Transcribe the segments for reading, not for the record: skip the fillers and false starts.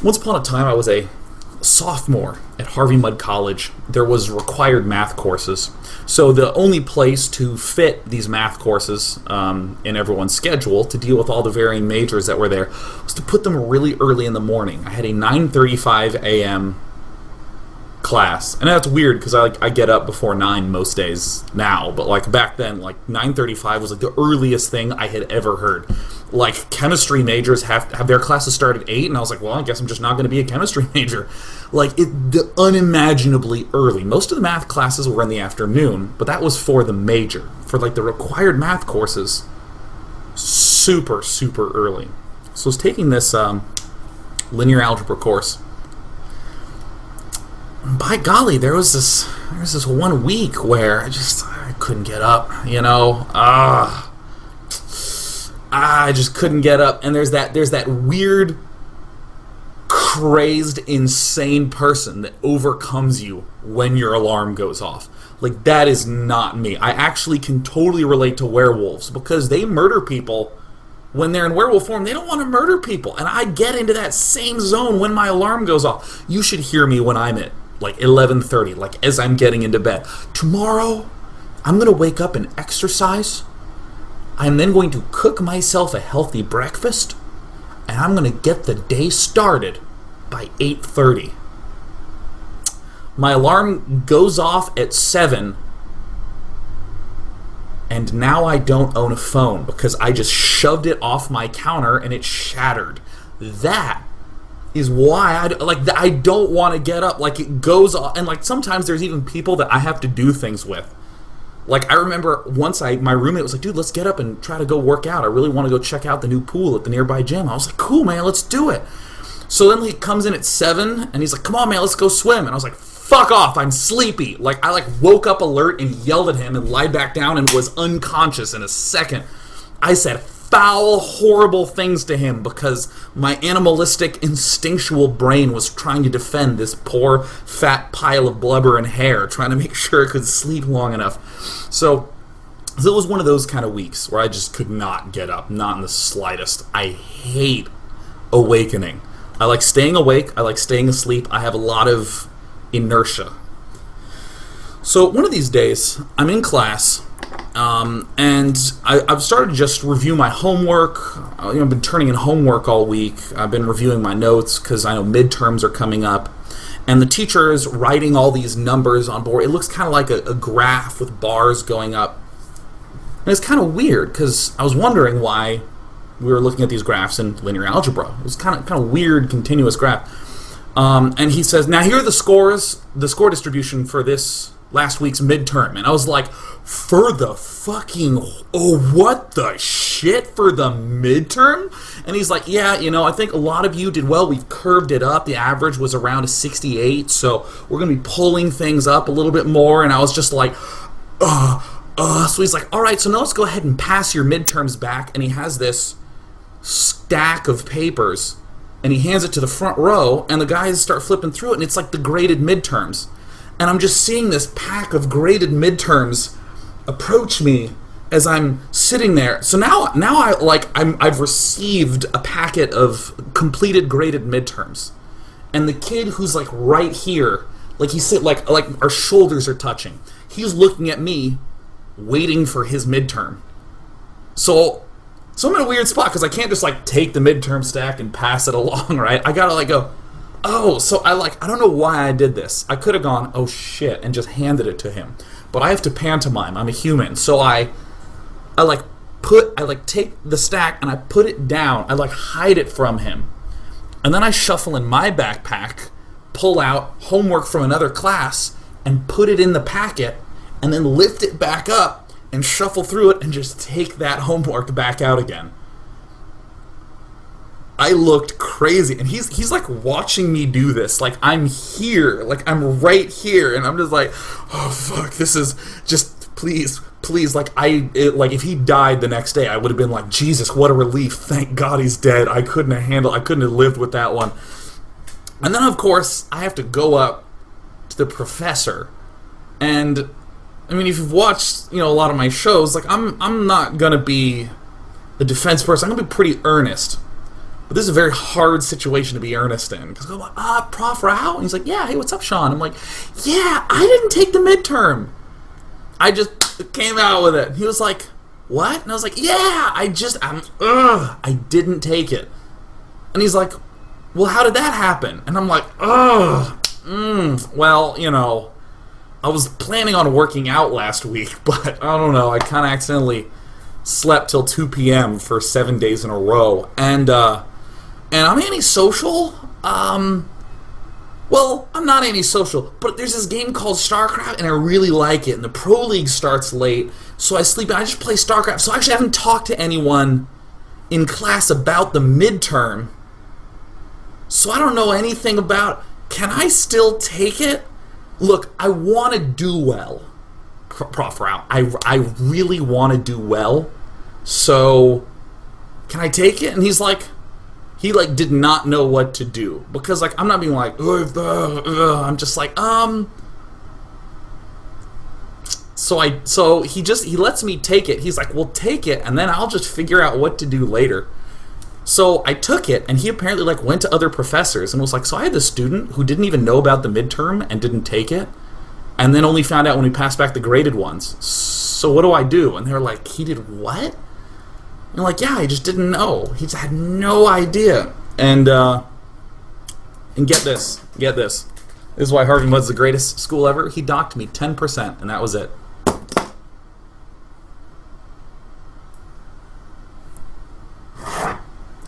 Once upon a time, I was a sophomore at Harvey Mudd College. There was required math courses. So the only place to fit these math courses in everyone's schedule to deal with all the varying majors that were there was to put them really early in the morning. I had a 9:35 a.m. class, and that's weird because I get up before 9 most days now, but like back then, like 9:35 was like the earliest thing I had ever heard. Like chemistry majors have their classes start at 8, and I was like, well, I guess I'm just not going to be a chemistry major. Like unimaginably early. Most of the math classes were in the afternoon, but that was for the major. For like the required math courses, super early. So I was taking this linear algebra course. By golly, there was this 1 week where I couldn't get up, I just couldn't get up, and there's that weird, crazed, insane person that overcomes you when your alarm goes off. Like, that is not me. I actually can totally relate to werewolves because they murder people when they're in werewolf form. They don't want to murder people, and I get into that same zone when my alarm goes off. You should hear me when I'm at like 11:30, like as I'm getting into bed. Tomorrow, I'm going to wake up and exercise. I'm then going to cook myself a healthy breakfast, and I'm going to get the day started by 8:30. My alarm goes off at 7, and now I don't own a phone because I just shoved it off my counter and it shattered. That is why I don't want to get up. Like, it goes off, and like sometimes there's even people that I have to do things with. Like, I remember once my roommate was like, dude, let's get up and try to go work out. I really want to go check out the new pool at the nearby gym. I was like, cool, man, let's do it. So then he comes in at 7, and he's like, come on, man, let's go swim. And I was like, fuck off, I'm sleepy. Like, I woke up alert and yelled at him and lied back down and was unconscious in a second. I said foul, horrible things to him because my animalistic, instinctual brain was trying to defend this poor, fat pile of blubber and hair, trying to make sure it could sleep long enough. So it was one of those kind of weeks where I just could not get up, not in the slightest. I hate awakening. I like staying awake, I like staying asleep, I have a lot of inertia. So one of these days, I'm in class, and I've started to just review my homework. I've been turning in homework all week. I've been reviewing my notes because I know midterms are coming up. And the teacher is writing all these numbers on board. It looks kind of like a graph with bars going up. And it's kind of weird because I was wondering why we were looking at these graphs in linear algebra. It was kind of weird, continuous graph. And he says, now here are the scores, the score distribution for this last week's midterm. And I was like, for the fucking, oh, what the shit, for the midterm? And he's like, yeah, I think a lot of you did well. We've curved it up. The average was around a 68, so we're going to be pulling things up a little bit more. And I was just like, so he's like, all right, so now let's go ahead and pass your midterms back. And he has this stack of papers, and he hands it to the front row, and the guys start flipping through it, and it's like the graded midterms. And I'm just seeing this pack of graded midterms approach me as I'm sitting there. So now I've received a packet of completed graded midterms, and the kid who's like right here, like he's sit like our shoulders are touching. He's looking at me, waiting for his midterm. So I'm in a weird spot because I can't just like take the midterm stack and pass it along, right? I gotta like go, oh, so I don't know why I did this. I could have gone, oh shit, and just handed it to him. But I have to pantomime. I'm a human. So I take the stack and I put it down. I hide it from him. And then I shuffle in my backpack, pull out homework from another class, and put it in the packet, and then lift it back up and shuffle through it and just take that homework back out again. I looked crazy, and he's like watching me do this. Like, I'm here, like I'm right here, and I'm just like, oh fuck, this is just please. Like if he died the next day, I would have been like, Jesus, what a relief! Thank God he's dead. I couldn't have lived with that one. And then of course I have to go up to the professor, and I mean, if you've watched a lot of my shows, like I'm not gonna be the defense person. I'm gonna be pretty earnest. But this is a very hard situation to be earnest in. Because I'm like, Prof Rao? And he's like, yeah, hey, what's up, Sean? I'm like, yeah, I didn't take the midterm. I just came out with it. And he was like, what? And I was like, yeah, I didn't take it. And he's like, well, how did that happen? And I'm like, well, you know, I was planning on working out last week, but I don't know, I kind of accidentally slept till 2 p.m. for 7 days in a row. And I'm antisocial. Well, I'm not antisocial, but there's this game called StarCraft, and I really like it. And the Pro League starts late, so I sleep, and I just play StarCraft. So I actually haven't talked to anyone in class about the midterm. So I don't know anything about, can I still take it? Look, I want to do well, Prof. Rao. I really want to do well. So, can I take it? And he's like, he like did not know what to do, because like I'm not being like I'm just like so he lets me take it. He's like, well, take it and then I'll just figure out what to do later. So I took it, and he apparently like went to other professors and was like, so I had this student who didn't even know about the midterm and didn't take it, and then only found out when we passed back the graded ones. So what do I do? And they're like, he did what? And like, yeah, he just didn't know. He just had no idea. And get this. This is why Harvey Mudd's the greatest school ever. He docked me 10%, and that was it.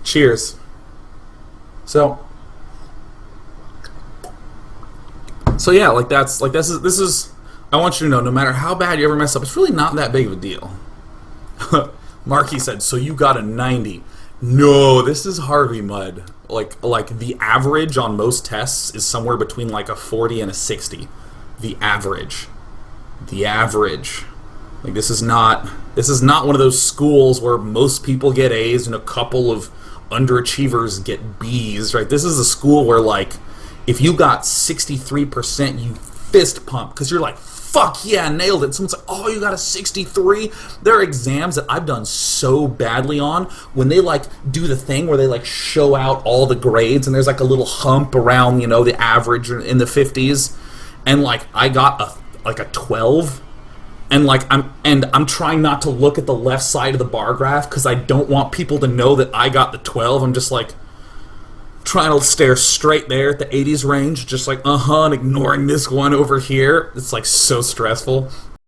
Cheers. So yeah, like this is. I want you to know, no matter how bad you ever mess up, it's really not that big of a deal. Marky said, so you got a 90. No, this is Harvey Mudd. Like the average on most tests is somewhere between like a 40 and a 60. The average. Like this is not one of those schools where most people get A's and a couple of underachievers get B's, right? This is a school where like if you got 63%, you fist pump because you're like, fuck yeah, nailed it. Someone's like, oh, you got a 63? There are exams that I've done so badly on when they like do the thing where they like show out all the grades and there's like a little hump around, you know, the average in the 50s, and like I got a 12, and like I'm trying not to look at the left side of the bar graph because I don't want people to know that I got the 12. I'm just like trying to stare straight there at the 80s range, just like and ignoring this one over here. It's like so stressful.